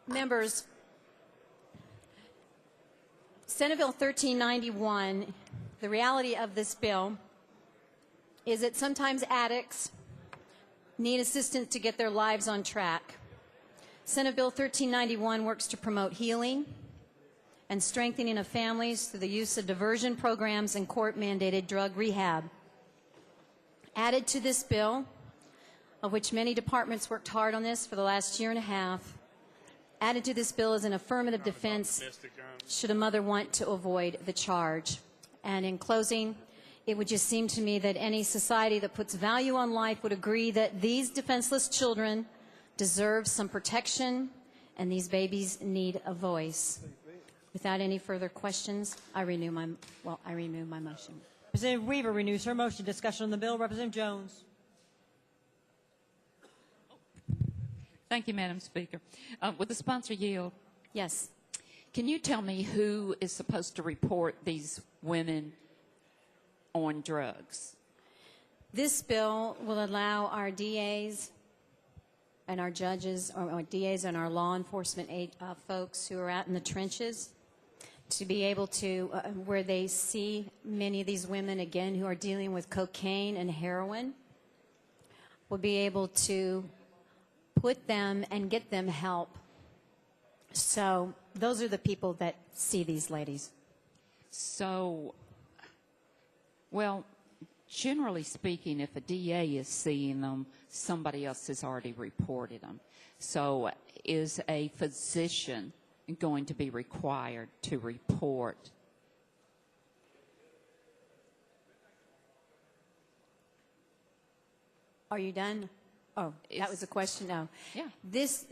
Members, Senate Bill 1391, the reality of this bill is that sometimes addicts need assistance to get their lives on track. Senate Bill 1391 works to promote healing and strengthening of families through the use of diversion programs and court-mandated drug rehab. Added to this bill, of which many departments worked hard on this for the last year and a half, added to this bill is an affirmative defense should a mother want to avoid the charge. And in closing, it would just seem to me that any society that puts value on life would agree that these defenseless children deserve some protection and these babies need a voice. Without any further questions, I renew my motion. Representative Weaver renews her motion. Discussion on the bill. Representative Jones. Thank you, Madam Speaker. Would the sponsor yield? Yes. Can you tell me who is supposed to report these women on drugs? This bill will allow our DAs and our judges, or DAs and our law enforcement folks who are out in the trenches to be able to, where they see many of these women, again, who are dealing with cocaine and heroin, will be able to put them and get them help. So those are the people that see these ladies. So, well, generally speaking, if a DA is seeing them, somebody else has already reported them. So is a physician going to be required to report? Are you done? Oh, that was a question? No. Yeah. This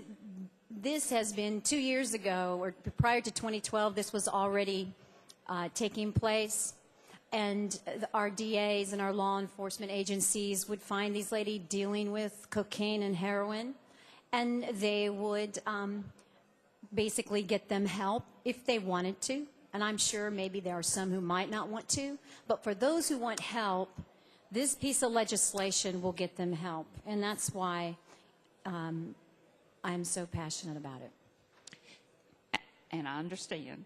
has been 2 years ago, or prior to 2012, this was already taking place. And our DAs and our law enforcement agencies would find these ladies dealing with cocaine and heroin, and they would basically get them help if they wanted to. And I'm sure maybe there are some who might not want to. But for those who want help, this piece of legislation will get them help. And that's why I'm so passionate about it. And I understand.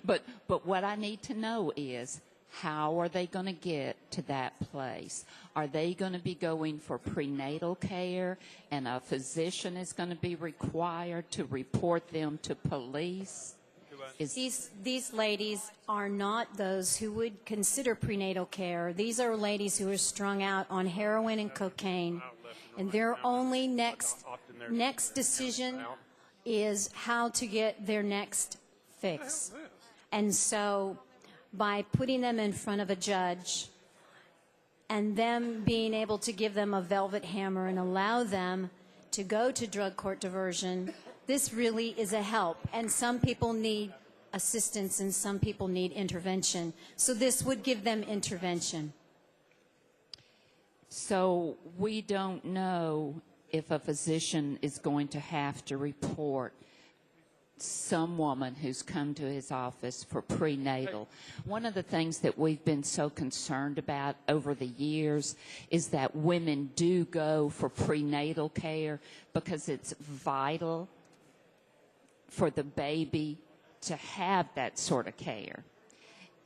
but what I need to know is, how are they going to get to that place? Are they going to be going for prenatal care, and a physician is going to be required to report them to police? These ladies are not those who would consider prenatal care. These are ladies who are strung out on heroin and cocaine, and their only next decision is how to get their next fix. And so by putting them in front of a judge and them being able to give them a velvet hammer and allow them to go to drug court diversion, this really is a help. And some people need assistance and some people need intervention. So this would give them intervention. So we don't know if a physician is going to have to report some woman who's come to his office for prenatal. One of the things that we've been so concerned about over the years is that women do go for prenatal care because it's vital for the baby to have that sort of care.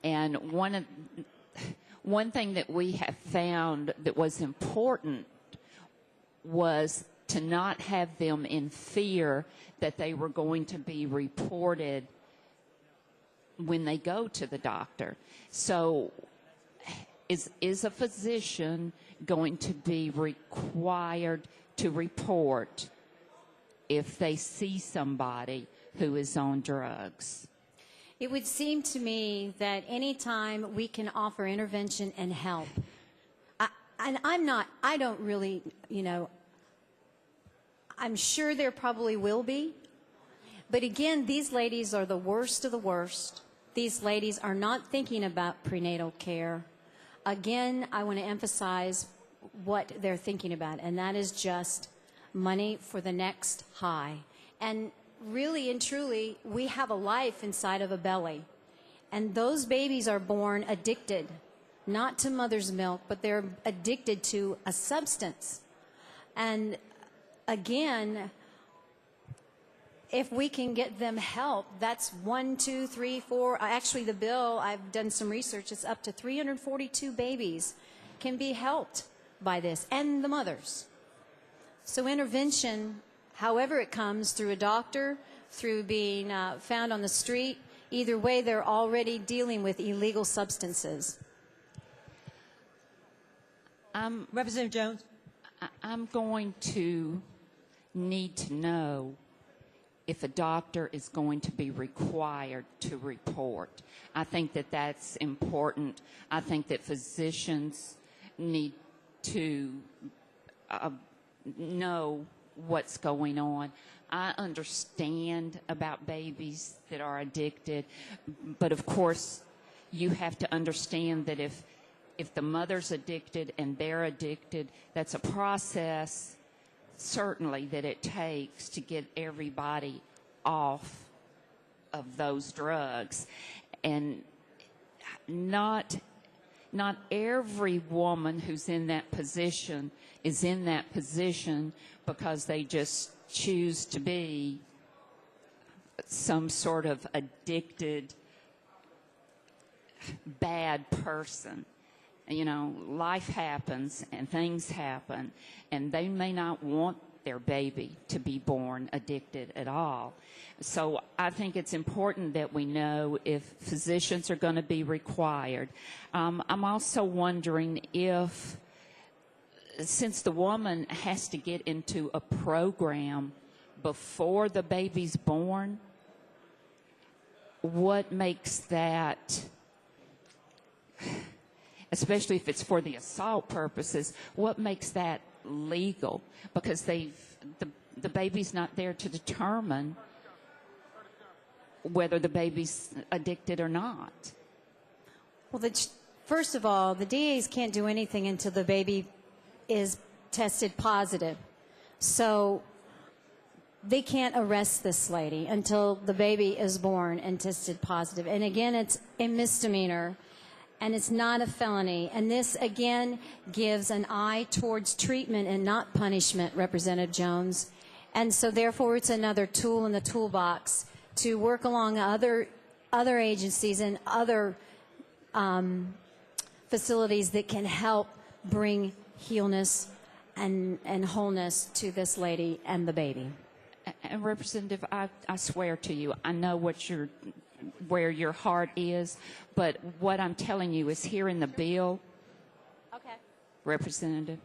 And one thing that we have found that was important was to not have them in fear that they were going to be reported when they go to the doctor. So is a physician going to be required to report if they see somebody who is on drugs? It would seem to me that any time we can offer intervention and help, I don't really, I'm sure there probably will be. But again, these ladies are the worst of the worst. These ladies are not thinking about prenatal care. Again, I want to emphasize what they're thinking about, and that is just money for the next high. And really and truly, we have a life inside of a belly. And those babies are born addicted, not to mother's milk, but they're addicted to a substance. And again, if we can get them help, that's 1, 2, 3, 4. Actually, the bill, I've done some research, it's up to 342 babies can be helped by this, and the mothers. So intervention, however it comes, through a doctor, through being found on the street, either way, they're already dealing with illegal substances. Representative Jones. I'm going to need to know if a doctor is going to be required to report. I think that that's important. I think that physicians need to know what's going on. I understand about babies that are addicted, but of course you have to understand that if the mother's addicted and they're addicted, that's a process certainly that it takes to get everybody off of those drugs. And not every woman who's in that position is in that position because they just choose to be some sort of addicted, bad person. You know, life happens and things happen, and they may not want their baby to be born addicted at all. So I think it's important that we know if physicians are going to be required. I'm also wondering if, since the woman has to get into a program before the baby's born, what makes that, especially if it's for the assault purposes, what makes that legal? Because the baby's not there to determine whether the baby's addicted or not. Well, first of all, the DAs can't do anything until the baby is tested positive. So they can't arrest this lady until the baby is born and tested positive. And again, it's a misdemeanor, and it's not a felony. And this, again, gives an eye towards treatment and not punishment, Representative Jones. And so, therefore, it's another tool in the toolbox to work along other agencies and other facilities that can help bring healness and wholeness to this lady and the baby. And Representative, I swear to you, I know where your heart is, but what I'm telling you is here in the bill. Okay. Representative.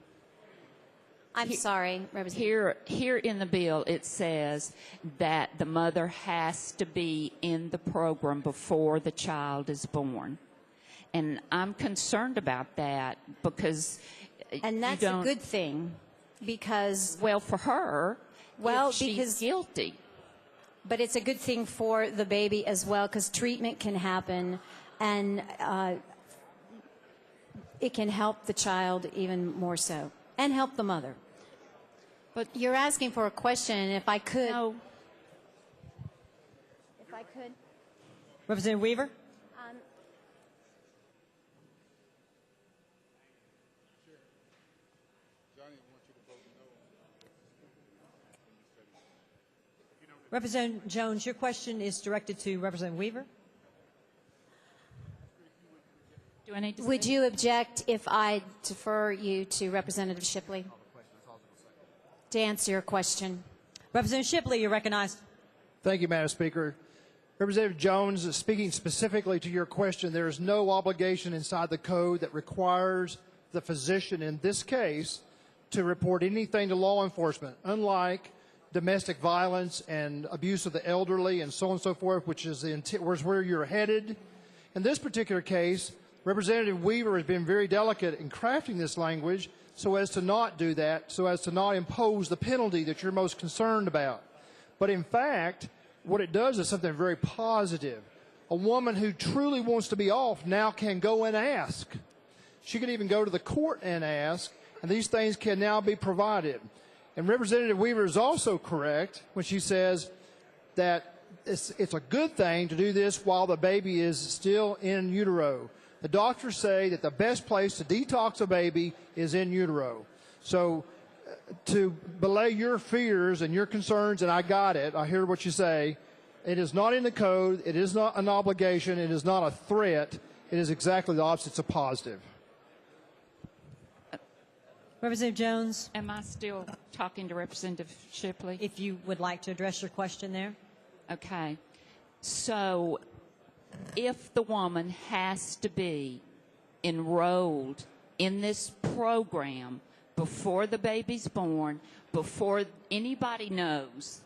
I'm sorry, Representative. Here in the bill, it says that the mother has to be in the program before the child is born. And I'm concerned about that because and that's a good thing because... Well, for her, well, if she's guilty. But it's a good thing for the baby as well because treatment can happen and it can help the child even more so and help the mother. But you're asking for a question, and if I could... No. If I could... Representative Weaver? Representative Jones, your question is directed to Representative Weaver. Do I need to Would you object if I defer you to Representative Shipley to answer your question? Representative Shipley, you're recognized. Thank you, Madam Speaker. Representative Jones, speaking specifically to your question, there is no obligation inside the code that requires the physician in this case to report anything to law enforcement, unlike domestic violence and abuse of the elderly and so on and so forth, which is where you're headed. In this particular case, Representative Weaver has been very delicate in crafting this language so as to not do that, so as to not impose the penalty that you're most concerned about. But in fact, what it does is something very positive. A woman who truly wants to be off now can go and ask. She can even go to the court and ask, and these things can now be provided. And Representative Weaver is also correct when she says that it's a good thing to do this while the baby is still in utero. The doctors say that the best place to detox a baby is in utero. So to belay your fears and your concerns, and I got it, I hear what you say, it is not in the code, it is not an obligation, it is not a threat, it is exactly the opposite, it's a positive. Representative Jones, Am I still talking to Representative Shipley? if you would like to address your question there. Okay. So if the woman has to be enrolled in this program before the baby's born, before anybody knows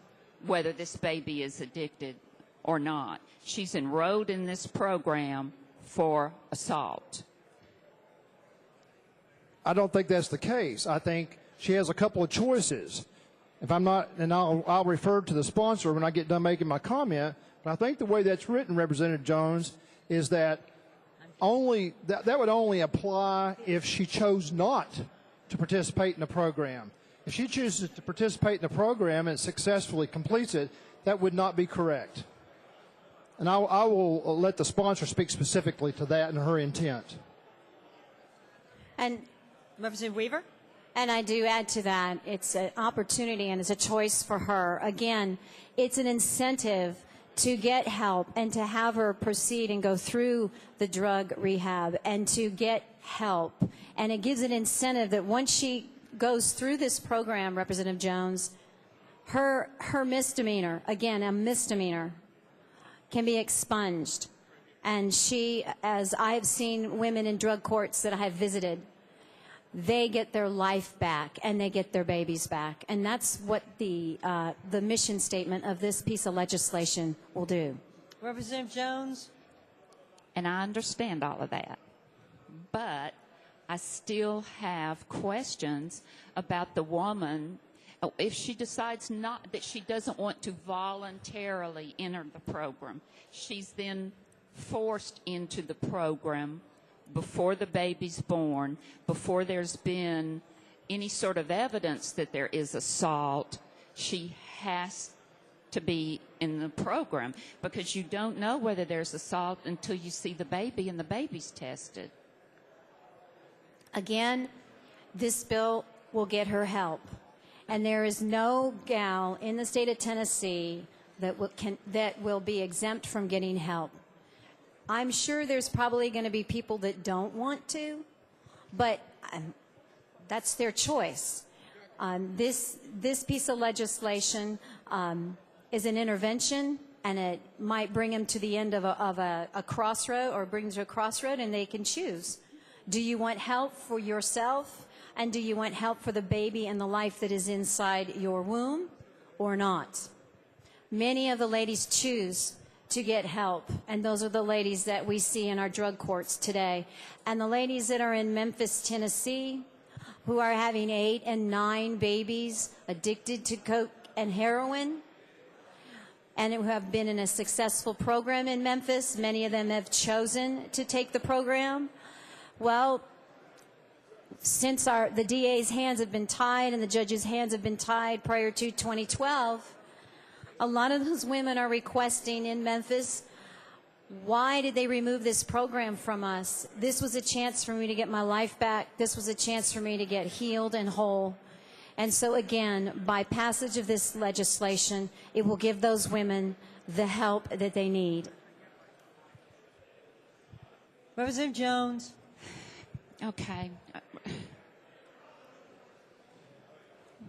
whether this baby is addicted or not, she's enrolled in this program for assault. I don't think that's the case. I think she has a couple of choices. If I'm not, and I'll refer to the sponsor when I get done making my comment, but I think the way that's written, Representative Jones, is that that would only apply if she chose not to participate in the program. If she chooses to participate in the program and successfully completes it, that would not be correct. And I will let the sponsor speak specifically to that and her intent. And Representative Weaver? And I do add to that, it's an opportunity and it's a choice for her. Again, it's an incentive to get help and to have her proceed and go through the drug rehab and to get help. And it gives an incentive that once she goes through this program, Representative Jones, her misdemeanor, again, a misdemeanor, can be expunged. And she, as I have seen women in drug courts that I have visited, they get their life back and they get their babies back. And that's what the mission statement of this piece of legislation will do. Representative Jones? And I understand all of that. But I still have questions about the woman. If she decides not, that she doesn't want to voluntarily enter the program, she's then forced into the program before the baby's born, before there's been any sort of evidence that there is assault, she has to be in the program because you don't know whether there's assault until you see the baby and the baby's tested. Again, this bill will get her help. And there is no gal in the state of Tennessee that will be exempt from getting help. I'm sure there's probably going to be people that don't want to, but that's their choice. This piece of legislation is an intervention, and it might bring them to the end of a crossroad, or brings to a crossroad, and they can choose. Do you want help for yourself, and do you want help for the baby and the life that is inside your womb, or not? Many of the ladies choose to get help, and those are the ladies that we see in our drug courts today. And the ladies that are in Memphis, Tennessee, who are having 8 and 9 babies addicted to coke and heroin, and who have been in a successful program in Memphis, many of them have chosen to take the program. Well, since the DA's hands have been tied and the judge's hands have been tied prior to 2012, a lot of those women are requesting in Memphis, why did they remove this program from us? This was a chance for me to get my life back. This was a chance for me to get healed and whole. And so again, by passage of this legislation, it will give those women the help that they need. Representative Jones? Okay.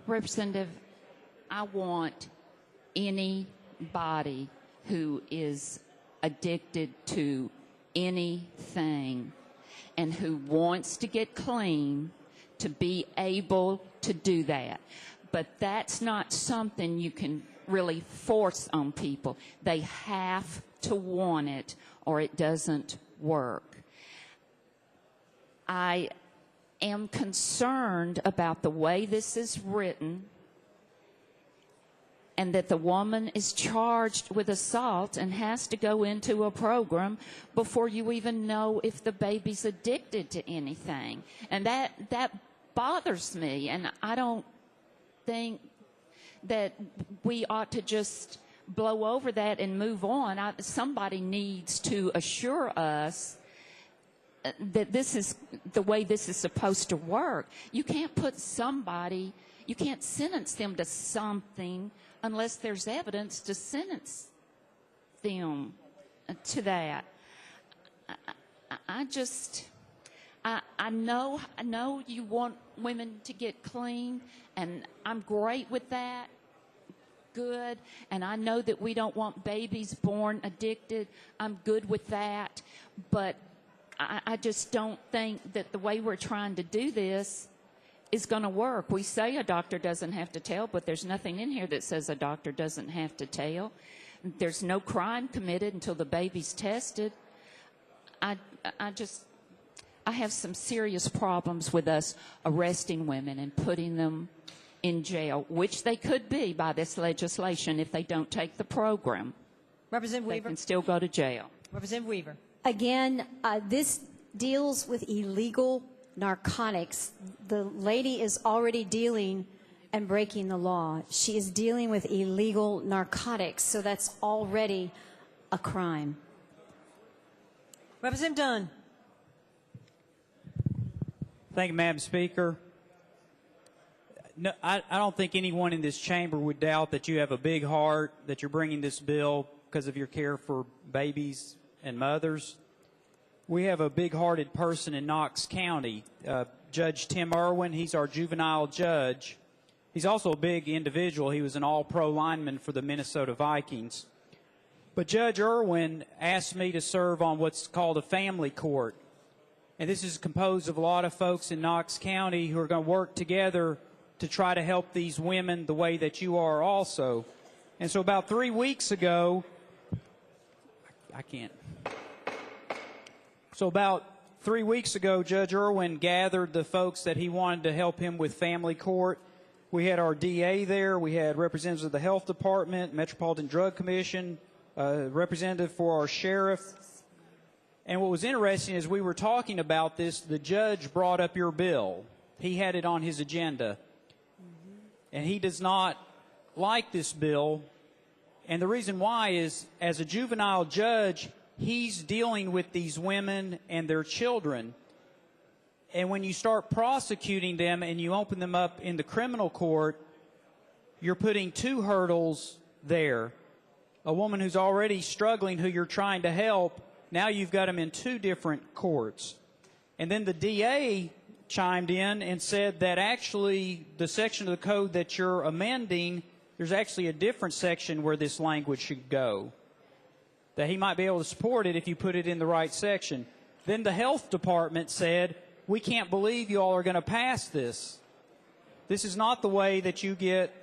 Representative, I want anybody who is addicted to anything and who wants to get clean to be able to do that. But that's not something you can really force on people. They have to want it or it doesn't work. I am concerned about the way this is written, and that the woman is charged with assault and has to go into a program before you even know if the baby's addicted to anything. And that bothers me, and I don't think that we ought to just blow over that and move on. Somebody needs to assure us that this is the way this is supposed to work. You can't put somebody, you can't sentence them to something unless there's evidence to sentence them to that. I know you want women to get clean, and I'm great with that. Good. And I know that we don't want babies born addicted. I'm good with that. But I just don't think that the way we're trying to do this is going to work. We say a doctor doesn't have to tell, but there's nothing in here that says a doctor doesn't have to tell. There's no crime committed until the baby's tested. I have some serious problems with us arresting women and putting them in jail, which they could be by this legislation if they don't take the program. Representative They Weaver. can still go to jail. Representative Weaver. Again, this deals with illegal narcotics. The lady is already dealing and breaking the law. She is dealing with illegal narcotics, so that's already a crime. Representative Dunn. Thank you, Madam Speaker. No, I don't think anyone in this chamber would doubt that you have a big heart, that you're bringing this bill because of your care for babies and mothers. We have a big-hearted person in Knox County, Judge Tim Irwin. He's our juvenile judge. He's also a big individual. He was an all-pro lineman for the Minnesota Vikings. But Judge Irwin asked me to serve on what's called a family court. And this is composed of a lot of folks in Knox County who are going to work together to try to help these women the way that you are also. And so about 3 weeks ago, about 3 weeks ago, Judge Irwin gathered the folks that he wanted to help him with family court. We had our DA there. We had representatives of the Health Department, Metropolitan Drug Commission, representative for our sheriff. And what was interesting is we were talking about this, the judge brought up your bill. He had it on his agenda. And he does not like this bill. And the reason why is, as a juvenile judge, he's dealing with these women and their children. And when you start prosecuting them and you open them up in the criminal court, you're putting two hurdles there. A woman who's already struggling, who you're trying to help, now you've got them in two different courts. And then the DA chimed in and said that actually the section of the code that you're amending, there's actually a different section where this language should go. That he might be able to support it if you put it in the right section. Then the Health Department said, we can't believe you all are going to pass this. This is not the way that you get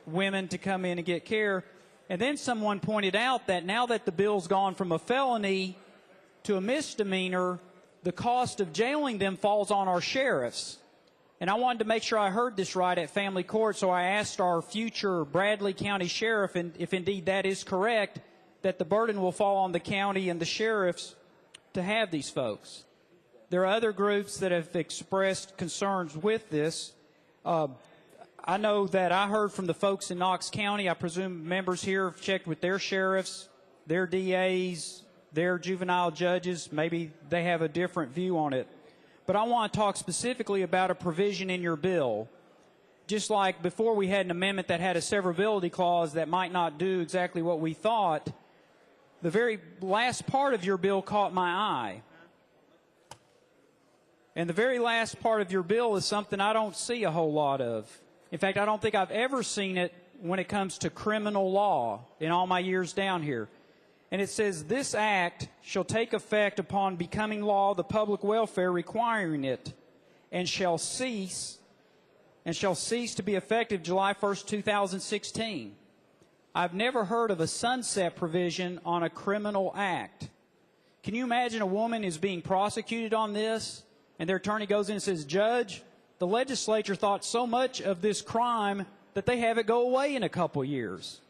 women to come in and get care. And then someone pointed out that now that the bill's gone from a felony to a misdemeanor, the cost of jailing them falls on our sheriffs. And I wanted to make sure I heard this right at family court, so I asked our future Bradley County Sheriff, and if indeed that is correct, that the burden will fall on the county and the sheriffs to have these folks. There are other groups that have expressed concerns with this. I know that I heard from the folks in Knox County. I presume members here have checked with their sheriffs, their DAs, their juvenile judges. Maybe they have a different view on it. But I want to talk specifically about a provision in your bill. Just like before we had an amendment that had a severability clause that might not do exactly what we thought, the very last part of your bill caught my eye. And the very last part of your bill is something I don't see a whole lot of. In fact, I don't think I've ever seen it when it comes to criminal law in all my years down here. And it says, this act shall take effect upon becoming law the public welfare requiring it, and shall cease to be effective July 1st, 2016. I've never heard of a sunset provision on a criminal act. Can you imagine a woman is being prosecuted on this, and their attorney goes in and says, Judge, the legislature thought so much of this crime that they have it go away in a couple years.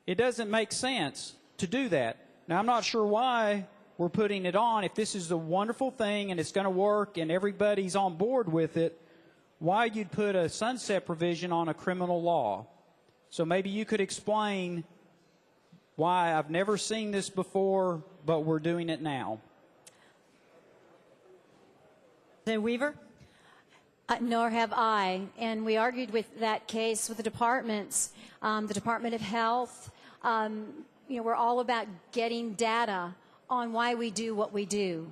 It doesn't make sense to do that. Now, I'm not sure why we're putting it on. If this is a wonderful thing and it's going to work and everybody's on board with it, why you'd put a sunset provision on a criminal law. So maybe you could explain why I've never seen this before, but we're doing it now. Then Weaver. Nor have I. And we argued with that case with the departments, the Department of Health. We're all about getting data on why we do what we do.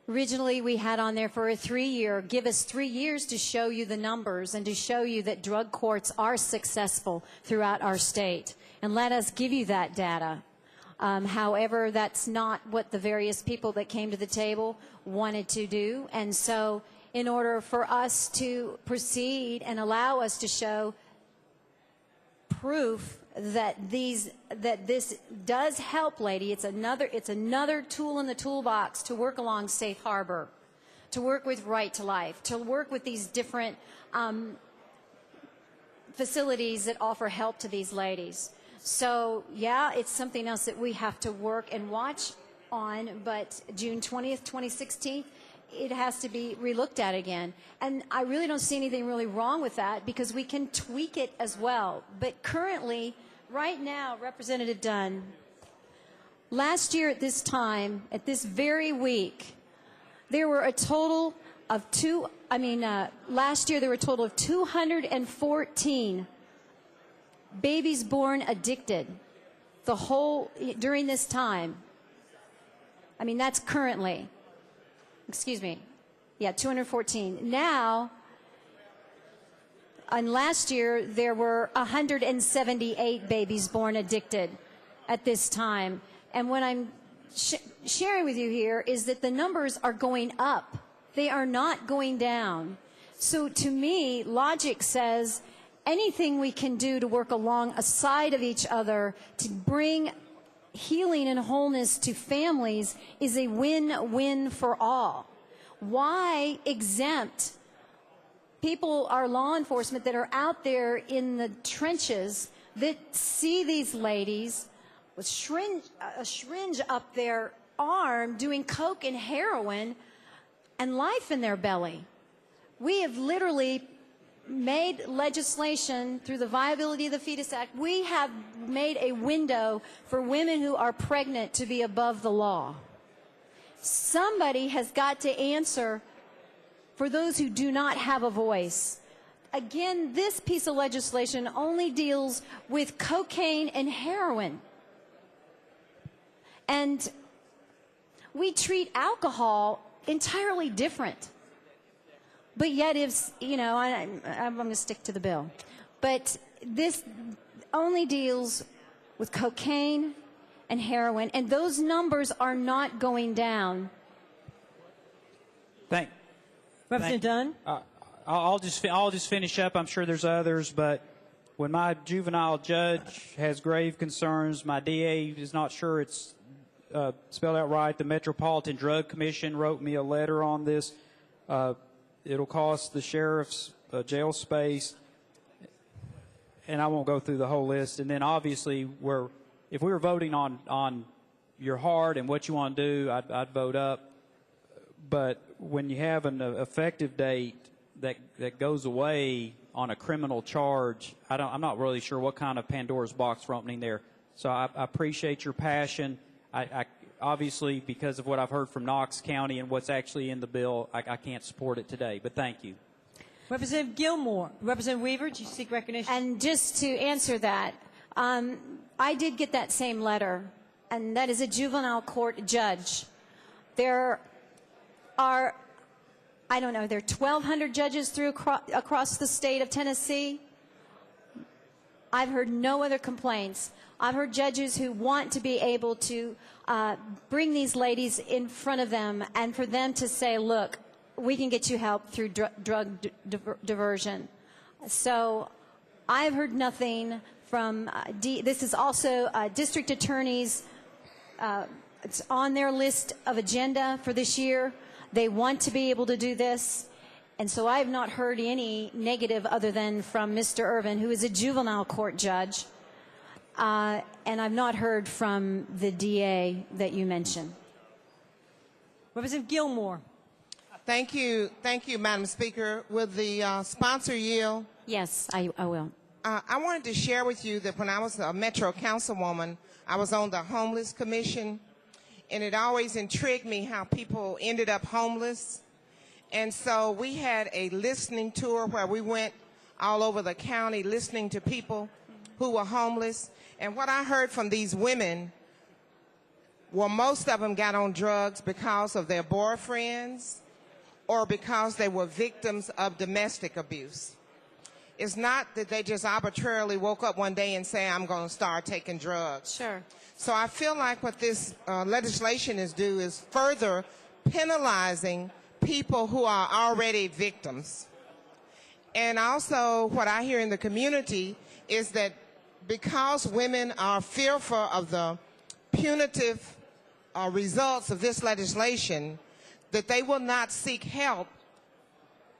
Originally, we had on there for a 3-year, give us 3 years to show you the numbers and to show you that drug courts are successful throughout our state. And let us give you that data. However, that's not what the various people that came to the table wanted to do. And so in order for us to proceed and allow us to show proof that this does help, lady, it's another tool in the toolbox to work along safe harbor, to work with Right to Life, to work with these different facilities that offer help to these ladies. So, yeah, it's something else that we have to work and watch on, but June 20th, 2016, it has to be relooked at again. And I really don't see anything really wrong with that because we can tweak it as well. But currently, right now, Representative Dunn, last year at this time, at this very week, there were a total of last year there were a total of 214 babies born addicted during this time. I mean, that's currently. Excuse me. Yeah, 214. Now, and last year, there were 178 babies born addicted at this time. And what I'm sharing with you here is that the numbers are going up. They are not going down. So to me, logic says anything we can do to work alongside of each other to bring healing and wholeness to families is a win-win for all. Why exempt people, our law enforcement that are out there in the trenches that see these ladies with a syringe up their arm doing coke and heroin and life in their belly? We have literally made legislation through the Viability of the Fetus Act. We have made a window for women who are pregnant to be above the law. Somebody has got to answer for those who do not have a voice. Again, this piece of legislation only deals with cocaine and heroin. And we treat alcohol entirely different. But yet, I'm going to stick to the bill. But this only deals with cocaine and heroin, and those numbers are not going down. Representative Dunn? I'll just finish up. I'm sure there's others, but when my juvenile judge has grave concerns, my DA is not sure it's spelled out right. The Metropolitan Drug Commission wrote me a letter on this. It'll cost the sheriff's jail space, and I won't go through the whole list. And then obviously, if we were voting on your heart and what you want to do, I'd vote up. But when you have an effective date that goes away on a criminal charge, I'm not really sure what kind of Pandora's box we're opening there. So I appreciate your passion. I obviously, because of what I've heard from Knox County and what's actually in the bill, I can't support it today. But thank you. Representative Gilmore. Representative Weaver, do you seek recognition? And just to answer that, I did get that same letter, and that is a juvenile court judge. There are, there are 1,200 judges across the state of Tennessee. I've heard no other complaints. I've heard judges who want to be able to bring these ladies in front of them and for them to say, look, we can get you help through drug diversion. So I've heard nothing from this is also district attorneys. It's on their list of agenda for this year. They want to be able to do this. And so I have not heard any negative other than from Mr. Irvin, who is a juvenile court judge. And I've not heard from the DA that you mentioned. Representative Gilmore. Thank you, Madam Speaker. Will the sponsor yield? Yes, I will. I wanted to share with you that when I was a Metro Councilwoman, I was on the Homeless Commission, and it always intrigued me how people ended up homeless. And so we had a listening tour where we went all over the county listening to people who were homeless. And what I heard from these women, well, most of them got on drugs because of their boyfriends or because they were victims of domestic abuse. It's not that they just arbitrarily woke up one day and say, I'm going to start taking drugs. Sure. So I feel like what this legislation is doing is further penalizing people who are already victims. And also what I hear in the community is that because women are fearful of the punitive results of this legislation, that they will not seek help,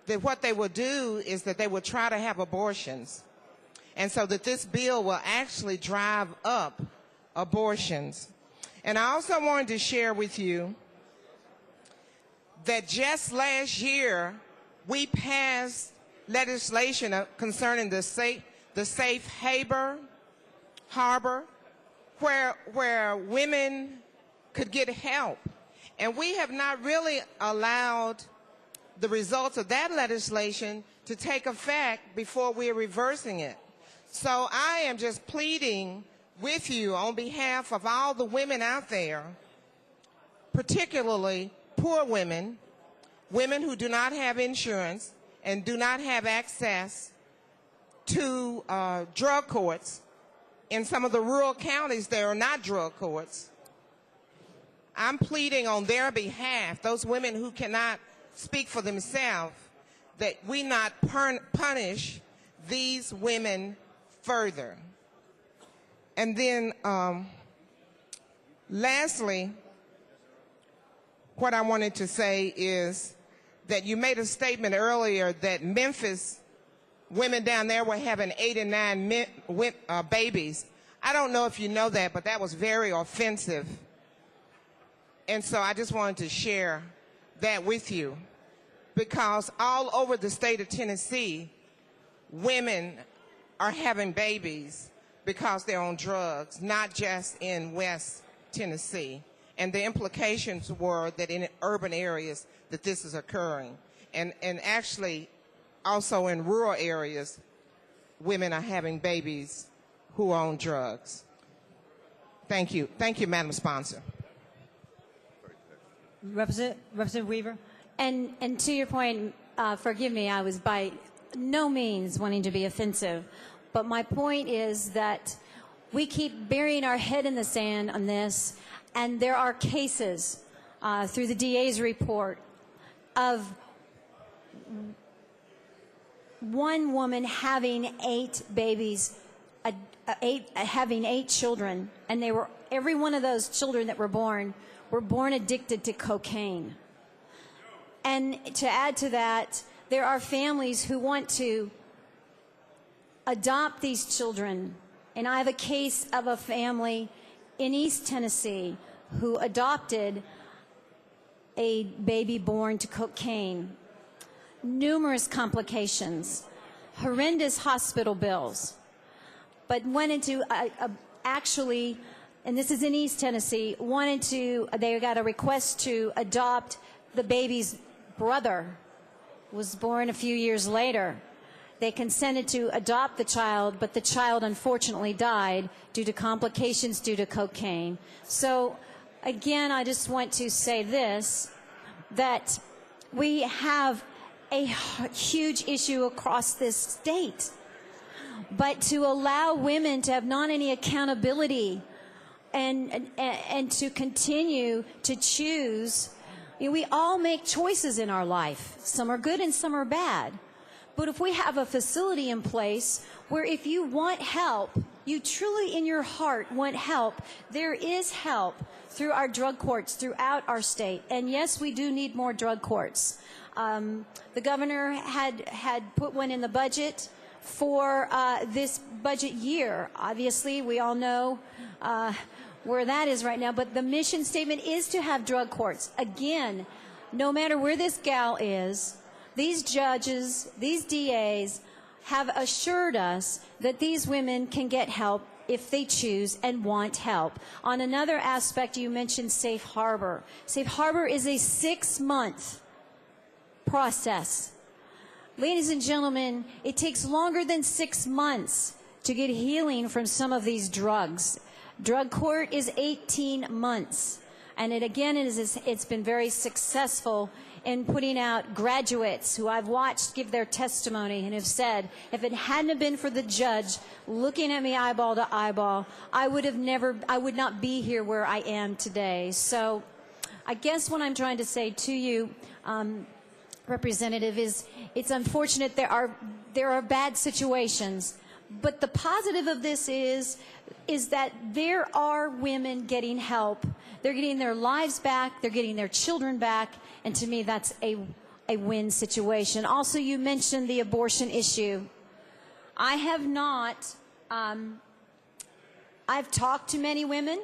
that what they will do is that they will try to have abortions. And so that this bill will actually drive up abortions. And I also wanted to share with you that just last year we passed legislation concerning the safe harbor where women could get help. And we have not really allowed the results of that legislation to take effect before we're reversing it. So I am just pleading with you on behalf of all the women out there, particularly poor women, women who do not have insurance and do not have access to drug courts. In some of the rural counties, there are not drug courts. I'm pleading on their behalf, those women who cannot speak for themselves, that we not punish these women further. And then lastly, what I wanted to say is that you made a statement earlier that Memphis women down there were having 8 and 9 babies. I don't know if you know that, but that was very offensive. And so I just wanted to share that with you, because all over the state of Tennessee, women are having babies because they're on drugs, not just in West Tennessee. And the implications were that in urban areas that this is occurring. And actually, also in rural areas, women are having babies who are on drugs. Thank you. Thank you, Madam Sponsor. Representative Weaver. And to your point, forgive me, I was by no means wanting to be offensive. But my point is that we keep burying our head in the sand on this, and there are cases through the DA's report of one woman having 8 babies, having 8 children, and they were, every one of those children that were born addicted to cocaine. And to add to that, there are families who want to adopt these children. And I have a case of a family in East Tennessee who adopted a baby born to cocaine. Numerous complications, horrendous hospital bills, but wanted to actually, and this is in East Tennessee, they got a request to adopt the baby's brother, was born a few years later. They consented to adopt the child, but the child unfortunately died due to complications due to cocaine. So again, I just want to say this, that we have a huge issue across this state. But to allow women to have not any accountability and to continue to choose, you know, we all make choices in our life. Some are good and some are bad. But if we have a facility in place where if you want help, you truly in your heart want help, there is help through our drug courts throughout our state. And yes, we do need more drug courts. The governor had put one in the budget for this budget year. Obviously, we all know where that is right now. But the mission statement is to have drug courts. Again, no matter where this gal is, these judges, these DAs have assured us that these women can get help if they choose and want help. On another aspect, you mentioned Safe Harbor. Safe Harbor is a 6-month process. Ladies and gentlemen, it takes longer than 6 months to get healing from some of these drugs. Drug court is 18 months. And it's been very successful in putting out graduates who I've watched give their testimony and have said, if it hadn't been for the judge looking at me eyeball to eyeball, I would not be here where I am today. So I guess what I'm trying to say to you, Representative, is it's unfortunate there are bad situations, but the positive of this is that there are women getting help. They're getting their lives back, they're getting their children back, and to me that's a win situation. Also, you mentioned the abortion issue. I have not, I've talked to many women,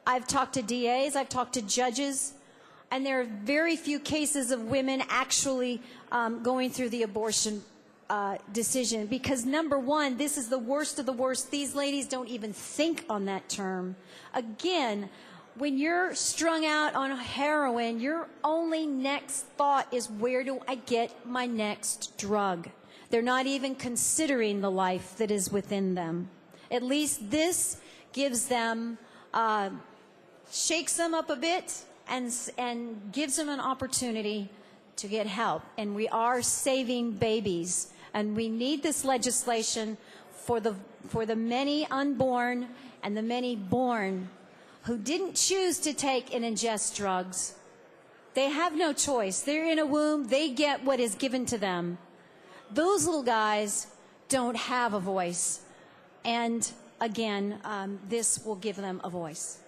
I've talked to DAs, I've talked to judges, and there are very few cases of women actually going through the abortion decision, because number one, this is the worst of the worst. These ladies don't even think on that term. Again, when you're strung out on heroin, your only next thought is, where do I get my next drug? They're not even considering the life that is within them. At least this gives them, shakes them up a bit and gives them an opportunity to get help. And we are saving babies. And we need this legislation for the many unborn and the many born who didn't choose to take and ingest drugs. They have no choice. They're in a womb. They get what is given to them. Those little guys don't have a voice. And again, this will give them a voice.